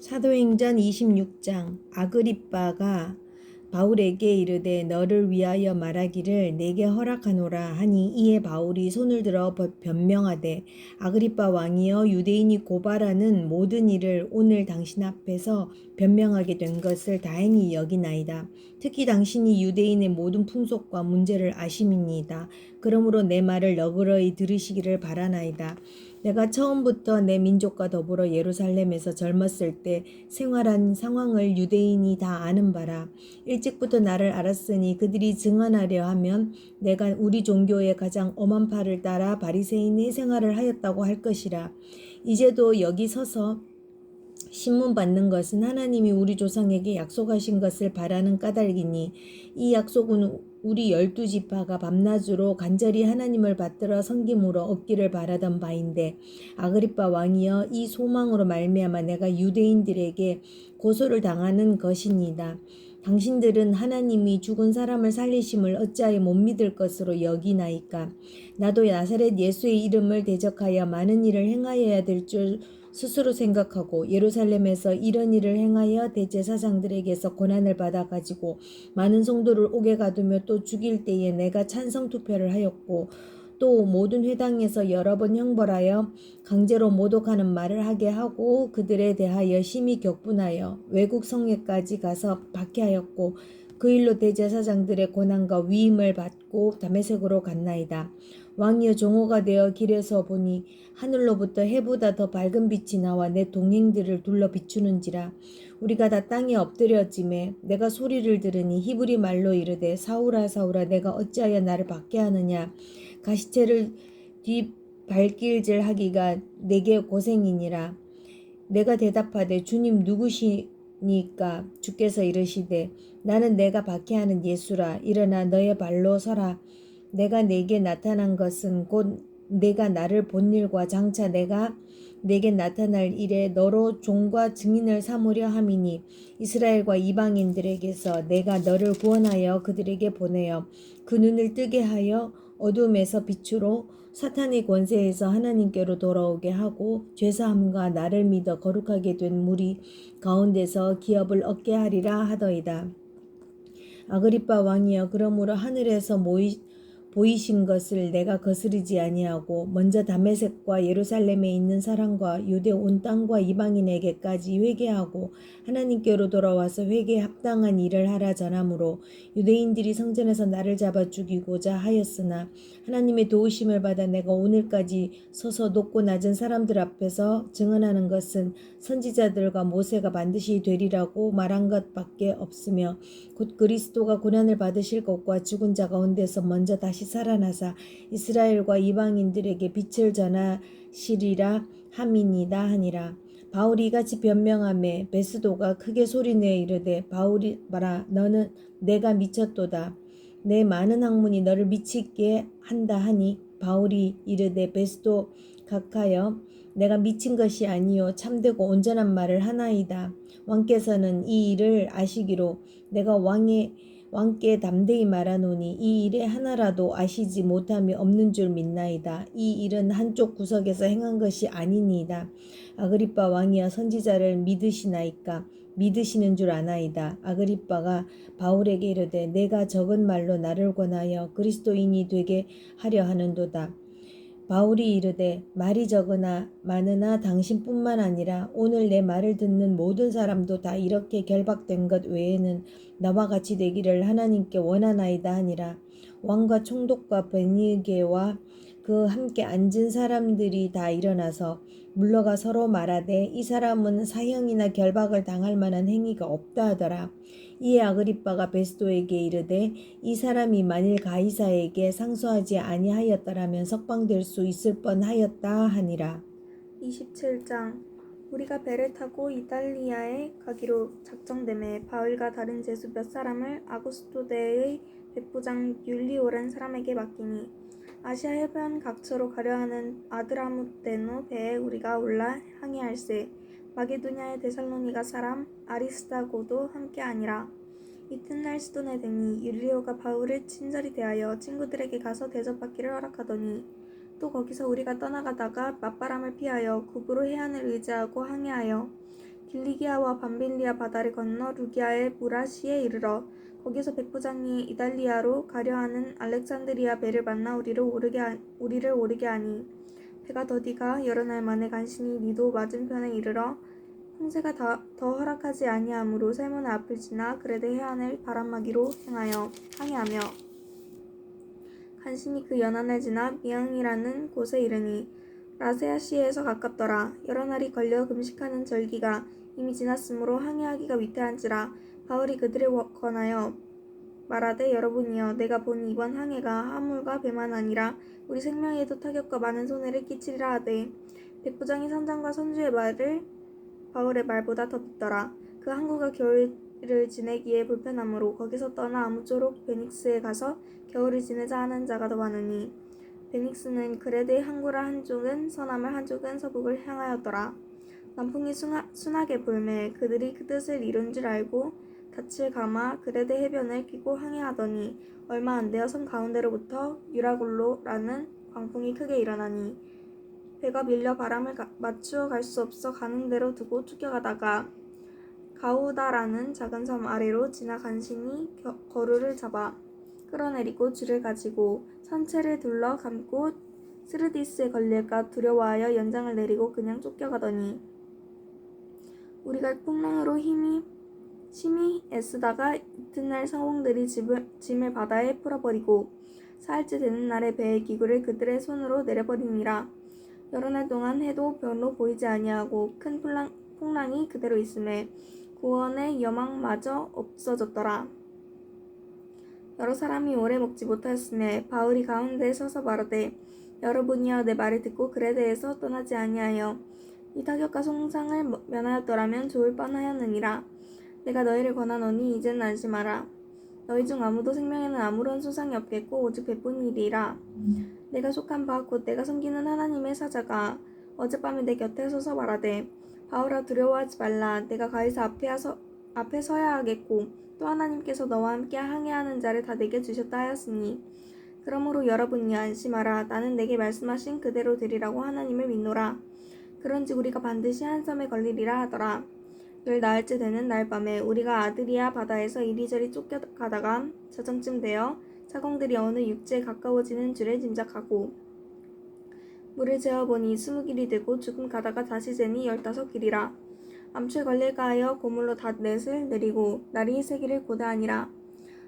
사도행전 26장. 아그리빠가 바울에게 이르되 너를 위하여 말하기를 내게 허락하노라 하니, 이에 바울이 손을 들어 변명하되, 아그리빠 왕이여, 유대인이 고발하는 모든 일을 오늘 당신 앞에서 변명하게 된 것을 다행히 여기나이다. 특히 당신이 유대인의 모든 풍속과 문제를 아심이니이다. 그러므로 내 말을 너그러이 들으시기를 바라나이다. 내가 처음부터 내 민족과 더불어 예루살렘에서 젊었을 때 생활한 상황을 유대인이 다 아는 바라. 일찍부터 나를 알았으니 그들이 증언하려 하면 내가 우리 종교의 가장 엄한 바를 따라 바리새인의 생활을 하였다고 할 것이라. 이제도 여기 서서 신문 받는 것은 하나님이 우리 조상에게 약속하신 것을 바라는 까닭이니, 이 약속은 우리 12지파가 밤낮으로 간절히 하나님을 받들어 섬김으로 얻기를 바라던 바인데, 아그리빠 왕이여, 이 소망으로 말미암아 내가 유대인들에게 고소를 당하는 것이니이다. 당신들은 하나님이 죽은 사람을 살리심을 어찌하여 못 믿을 것으로 여기나이까? 나도 나사렛 예수의 이름을 대적하여 많은 일을 행하여야 될 줄 스스로 생각하고, 예루살렘에서 이런 일을 행하여 대제사장들에게서 고난을 받아 가지고 많은 성도를 옥에 가두며 또 죽일 때에 내가 찬성 투표를 하였고, 또 모든 회당에서 여러 번 형벌하여 강제로 모독하는 말을 하게 하고, 그들에 대하여 심히 격분하여 외국 성에까지 가서 박해하였고, 그 일로 대제사장들의 고난과 위임을 받고 다메섹으로 갔나이다. 왕이여, 종호가 되어 길에서 보니 하늘로부터 해보다 더 밝은 빛이 나와 내 동행들을 둘러 비추는지라. 우리가 다 땅에 엎드려짐에 내가 소리를 들으니 히브리 말로 이르되, 사울아 사울아, 내가 어찌하여 나를 박해하느냐. 가시체를 뒷발길질 하기가 내게 고생이니라. 내가 대답하되, 주님 누구시니까? 주께서 이르시되, 나는 내가 박해하는 예수라. 일어나 너의 발로 서라. 내가 내게 나타난 것은 곧 내가 나를 본 일과 장차 내가 내게 나타날 일에 너로 종과 증인을 삼으려 함이니, 이스라엘과 이방인들에게서 내가 너를 구원하여 그들에게 보내어 그 눈을 뜨게 하여 어둠에서 빛으로 사탄의 권세에서 하나님께로 돌아오게 하고, 죄사함과 나를 믿어 거룩하게 된 무리 가운데서 기업을 얻게 하리라 하더이다. 아그리빠 왕이여, 그러므로 하늘에서 보이신 것을 내가 거스르지 아니하고 먼저 다메섹과 예루살렘에 있는 사람과 유대 온 땅과 이방인에게까지 회개하고 하나님께로 돌아와서 회개에 합당한 일을 하라 전하므로, 유대인들이 성전에서 나를 잡아 죽이고자 하였으나 하나님의 도우심을 받아 내가 오늘까지 서서 높고 낮은 사람들 앞에서 증언하는 것은 선지자들과 모세가 반드시 되리라고 말한 것밖에 없으며, 곧 그리스도가 고난을 받으실 것과 죽은 자 가운데서 먼저 다시 살아나사 이스라엘과 이방인들에게 빛을 전하시리라 함이니이다 하니라. 바울이 이같이 변명하매 베스도가 크게 소리내어 이르되, 바울이 봐라, 너는 내가 미쳤도다. 내 많은 학문이 너를 미치게 한다 하니, 바울이 이르되, 베스도 각하여, 내가 미친 것이 아니요 참되고 온전한 말을 하나이다. 왕께서는 이 일을 아시기로 내가 왕께 담대히 말하노니, 이 일에 하나라도 아시지 못함이 없는 줄 믿나이다. 이 일은 한쪽 구석에서 행한 것이 아니니이다. 아그리빠 왕이여, 선지자를 믿으시나이까? 믿으시는 줄 아나이다. 아그리빠가 바울에게 이르되, 내가 적은 말로 나를 권하여 그리스도인이 되게 하려 하는도다. 바울이 이르되, 말이 적으나 많으나 당신뿐만 아니라 오늘 내 말을 듣는 모든 사람도 다 이렇게 결박된 것 외에는 나와 같이 되기를 하나님께 원하나이다 하니라. 왕과 총독과 베니게와 그 함께 앉은 사람들이 다 일어나서 물러가 서로 말하되, 이 사람은 사형이나 결박을 당할 만한 행위가 없다 하더라. 이에 아그리빠가 베스도에게 이르되, 이 사람이 만일 가이사에게 상소하지 아니하였더라면 석방될 수 있을 뻔하였다 하니라. 27장. 우리가 배를 타고 이탈리아에 가기로 작정되매 바울과 다른 제수 몇 사람을 아구스토대의 백부장 율리오란 사람에게 맡기니, 아시아 해변 각처로 가려 하는 아드라무테노 배에 우리가 올라 항해할세. 마게도냐의 데살로니가 사람 아리스다고도 함께 아니라. 이튿날 시돈에 되니 율리오가 바울을 친절히 대하여 친구들에게 가서 대접받기를 허락하더니, 또 거기서 우리가 떠나가다가 맞바람을 피하여 구부로 해안을 의지하고 항해하여 길리기아와 밤빌리아 바다를 건너 루기아의 무라시에 이르러 거기서 백부장이 이달리아로 가려하는 알렉산드리아 배를 만나 우리를 오르게 하니 배가 더디가 여러 날 만에 간신히 니도 맞은편에 이르러 홍세가 더 허락하지 아니하므로 살몬의 앞을 지나 그레데 해안을 바람막이로 항해하며 간신히 그 연안을 지나 미앙이라는 곳에 이르니 라세아시에서 가깝더라. 여러 날이 걸려 금식하는 절기가 이미 지났으므로 항해하기가 위태한지라 바울이 그들을 권하여 말하되 여러분이여 내가 본 이번 항해가 화물과 배만 아니라 우리 생명에도 타격과 많은 손해를 끼치리라 하되 백부장이 선장과 선주의 말을 바울의 말보다 더 믿더라. 그 항구가 겨울을 지내기에 불편하므로 거기서 떠나 아무쪼록 베닉스에 가서 겨울을 지내자 하는 자가 더 많으니 베닉스는 그레데 항구라 한쪽은 서남을 한쪽은 서북을 향하였더라. 남풍이 순하게 불매 그들이 그 뜻을 이룬 줄 알고 닻을 감아 그레데 해변을 끼고 항해하더니 얼마 안 되어 섬 가운데로부터 유라굴로라는 광풍이 크게 일어나니 배가 밀려 바람을 맞추어 갈 수 없어 가는 대로 두고 쫓겨가다가 가우다라는 작은 섬 아래로 지나 간신히 거루를 잡아 끌어내리고 줄을 가지고 선체를 둘러 감고 스르디스에 걸릴까 두려워하여 연장을 내리고 그냥 쫓겨가더니 우리가 풍랑으로 심히 애쓰다가 이튿날 성공들이 짐을 바다에 풀어버리고 사흘째 되는 날에 배의 기구를 그들의 손으로 내려버리니라. 여러 날 동안 해도 별로 보이지 아니하고 큰 풍랑이 그대로 있음에 구원의 여망마저 없어졌더라. 여러 사람이 오래 먹지 못하였음에 바울이 가운데에 서서 말하되 여러분이여 내 말을 듣고 그레데에서 떠나지 아니하여 이 타격과 송상을 면하였더라면 좋을 뻔하였느니라. 내가 너희를 권하노니 이제는 안심하라. 너희 중 아무도 생명에는 아무런 소상이 없겠고 오직 배뿐이리라. 내가 속한 바 곧 내가 섬기는 하나님의 사자가 어젯밤에 내 곁에 서서 말하되 바울아 두려워하지 말라. 내가 가이사 앞에 서야 하겠고 또 하나님께서 너와 함께 항해하는 자를 다 내게 주셨다 하였으니 그러므로 여러분이 안심하라. 나는 내게 말씀하신 그대로 되리라고 하나님을 믿노라. 그런즉 우리가 반드시 한 섬에 걸리리라 하더라. 열 나흘째 되는 날 밤에 우리가 아드리아 바다에서 이리저리 쫓겨가다가 저정쯤 되어 사공들이 어느 육지에 가까워지는 줄을 짐작하고 물을 재어보니 20길이 되고 조금 가다가 다시 재니 15길이라. 암초에 걸릴까 하여 고물로 닷넷을 내리고 날이 새기를 고대하니라.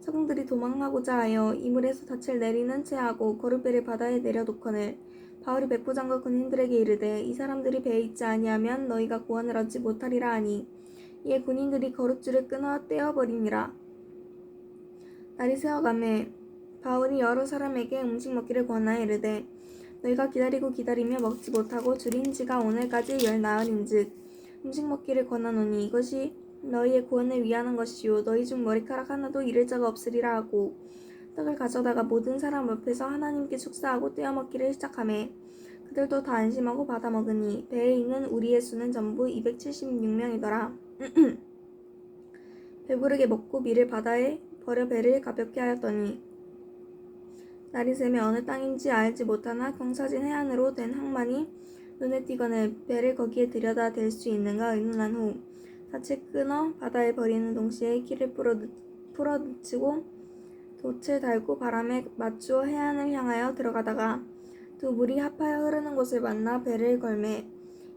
사공들이 도망하고자 하여 이물에서 닻을 내리는 채 하고 거룻배를 바다에 내려놓거늘 바울이 백부장과 군인들에게 이르되 이 사람들이 배에 있지 아니하면 너희가 구원을 얻지 못하리라 하니 이에 군인들이 거룻줄을 끊어 떼어버리니라. 날이 새어가매 바울이 여러 사람에게 음식 먹기를 권하여 이르되 너희가 기다리며 먹지 못하고 줄인 지가 오늘까지 10나흘인즉 음식 먹기를 권하노니 이것이 너희의 구원을 위하는 것이요 너희 중 머리카락 하나도 잃을 자가 없으리라 하고 떡을 가져다가 모든 사람 앞에서 하나님께 축사하고 떼어 먹기를 시작하매 그들도 다 안심하고 받아 먹으니 배에 있는 우리의 수는 전부 276명이더라. 배부르게 먹고 밀을 바다에 버려 배를 가볍게 하였더니 날이 새매 어느 땅인지 알지 못하나 경사진 해안으로 된 항만이 눈에 띄거늘 배를 거기에 들여다 댈 수 있는가 의논한 후 닻을 끊어 바다에 버리는 동시에 키를 풀어헤치고 돛을 달고 바람에 맞추어 해안을 향하여 들어가다가 두 물이 합하여 흐르는 곳을 만나 배를 걸매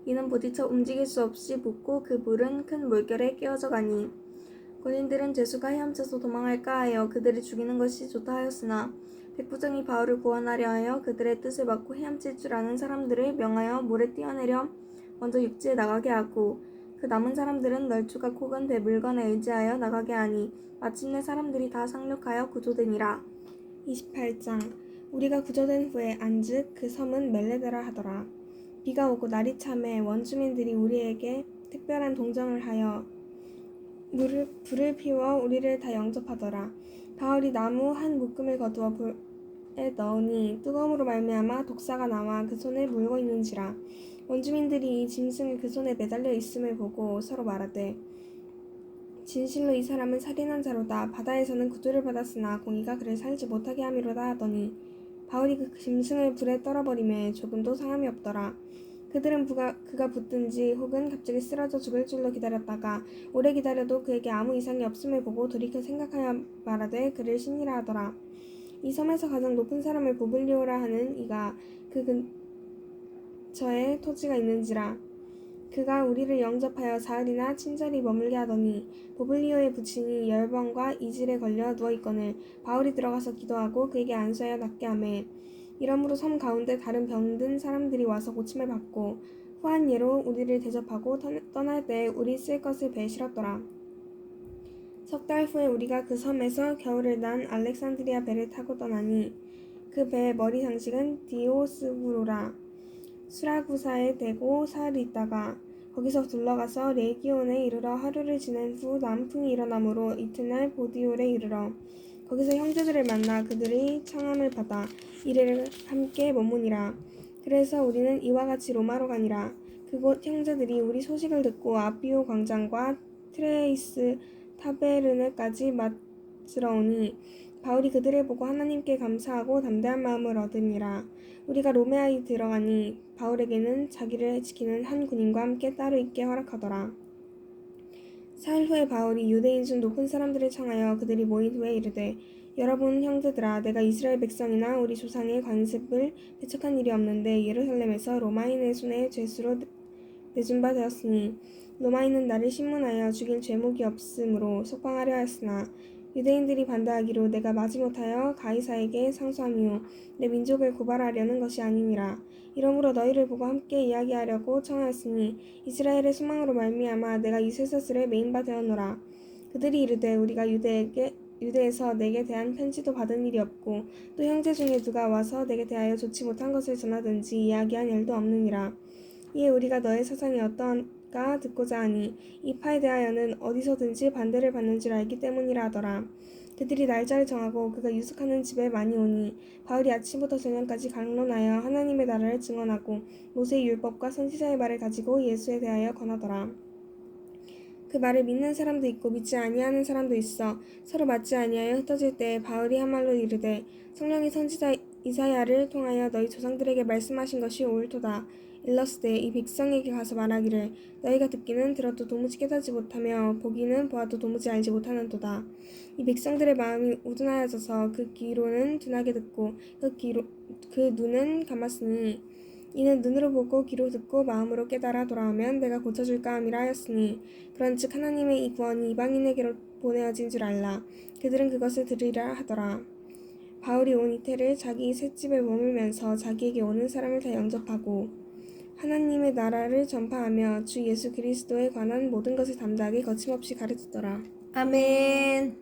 이는 부딪혀 움직일 수 없이 붙고 그 물은 큰 물결에 깨어져 가니 군인들은 죄수가 헤엄쳐서 도망할까 하여 그들을 죽이는 것이 좋다 하였으나 백부장이 바울을 구원하려 하여 그들의 뜻을 받고 헤엄칠 줄 아는 사람들을 명하여 물에 뛰어내려 먼저 육지에 나가게 하고 그 남은 사람들은 널추각 혹은 배 물건에 의지하여 나가게 하니 마침내 사람들이 다 상륙하여 구조되니라. 28장 우리가 구조된 후에 안즉 그 섬은 멜레데라 하더라. 비가 오고 날이 참에 원주민들이 우리에게 특별한 동정을 하여 불을 피워 우리를 다 영접하더라. 바울이 나무 한 묶음을 거두어 불에 넣으니 뜨거움으로 말미암아 독사가 나와 그 손을 물고 있는지라. 원주민들이 이 짐승이 그 손에 매달려 있음을 보고 서로 말하되 진실로 이 사람은 살인한 자로다. 바다에서는 구조를 받았으나 공의가 그를 살지 못하게 함이로다 하더니 바울이 그 짐승을 불에 떨어버리매 조금도 상함이 없더라. 그들은 그가 붙든지 혹은 갑자기 쓰러져 죽을 줄로 기다렸다가 오래 기다려도 그에게 아무 이상이 없음을 보고 돌이켜 생각하여 말하되 그를 신이라 하더라. 이 섬에서 가장 높은 사람을 부블리오라 하는 이가 그 근처에 토지가 있는지라. 그가 우리를 영접하여 사흘이나 친절히 머물게 하더니 부블리오의 부친이 열병과 이질에 걸려 누워있거늘 바울이 들어가서 기도하고 그에게 안수하여 낫게 하매 이러므로 섬 가운데 다른 병든 사람들이 와서 고침을 받고 후한 예로 우리를 대접하고 떠날 때에 우리 쓸 것을 배에 실었더라. 석 달 후에 우리가 그 섬에서 겨울을 난 알렉산드리아 배를 타고 떠나니 그 배의 머리 장식은 디오스부로라. 수라구사에 대고 사흘 있다가 거기서 둘러가서 레기온에 이르러 하루를 지낸 후 남풍이 일어나므로 이튿날 보디올에 이르러 거기서 형제들을 만나 그들의 청함을 받아 이래를 함께 머무니라. 그래서 우리는 이와 같이 로마로 가니라. 그곳 형제들이 우리 소식을 듣고 아비오 광장과 트레이스 타베르네까지 맞으러 오니 바울이 그들을 보고 하나님께 감사하고 담대한 마음을 얻으니라. 우리가 로메아에 들어가니 바울에게는 자기를 지키는 한 군인과 함께 따로 있게 허락하더라. 사흘 후에 바울이 유대인 중 높은 사람들을 청하여 그들이 모인 후에 이르되 여러분 형제들아 내가 이스라엘 백성이나 우리 조상의 관습을 배척한 일이 없는데 예루살렘에서 로마인의 손에 죄수로 내준 바 되었으니 로마인은 나를 신문하여 죽일 죄목이 없으므로 석방하려 하였으나 유대인들이 반대하기로 내가 마지못하여 가이사에게 상소함이요 내 민족을 고발하려는 것이 아니니라. 이러므로 너희를 보고 함께 이야기하려고 청하였으니 이스라엘의 소망으로 말미암아 내가 이 쇠사슬에 매인 바 되었노라. 그들이 이르되 우리가 유대에서 내게 대한 편지도 받은 일이 없고 또 형제 중에 누가 와서 내게 대하여 좋지 못한 것을 전하든지 이야기한 일도 없느니라. 이에 우리가 너의 사상이 어떠한가 듣고자 하니 이 파에 대하여는 어디서든지 반대를 받는 줄 알기 때문이라 하더라. 그들이 날짜를 정하고 그가 유숙하는 집에 많이 오니 바울이 아침부터 저녁까지 강론하여 하나님의 나라를 증언하고 모세의 율법과 선지자의 말을 가지고 예수에 대하여 권하더라. 그 말을 믿는 사람도 있고 믿지 아니하는 사람도 있어 서로 맞지 아니하여 흩어질 때에 바울이 한 말로 이르되 성령이 선지자 이사야를 통하여 너희 조상들에게 말씀하신 것이 옳도다. 일러스되 이 백성에게 가서 말하기를 너희가 듣기는 들어도 도무지 깨닫지 못하며 보기는 보아도 도무지 알지 못하는도다. 이 백성들의 마음이 우둔하여져서 그 귀로는 둔하게 듣고 그 눈은 감았으니 이는 눈으로 보고 귀로 듣고 마음으로 깨달아 돌아오면 내가 고쳐줄까 함이라 하였으니 그런즉 하나님의 이 구원이 이방인에게로 보내어진 줄 알라. 그들은 그것을 들으리라 하더라. 바울이 온 이태를 자기 셋집에 머물면서 자기에게 오는 사람을 다 영접하고 하나님의 나라를 전파하며 주 예수 그리스도에 관한 모든 것을 담대하게 거침없이 가르치더라. 아멘.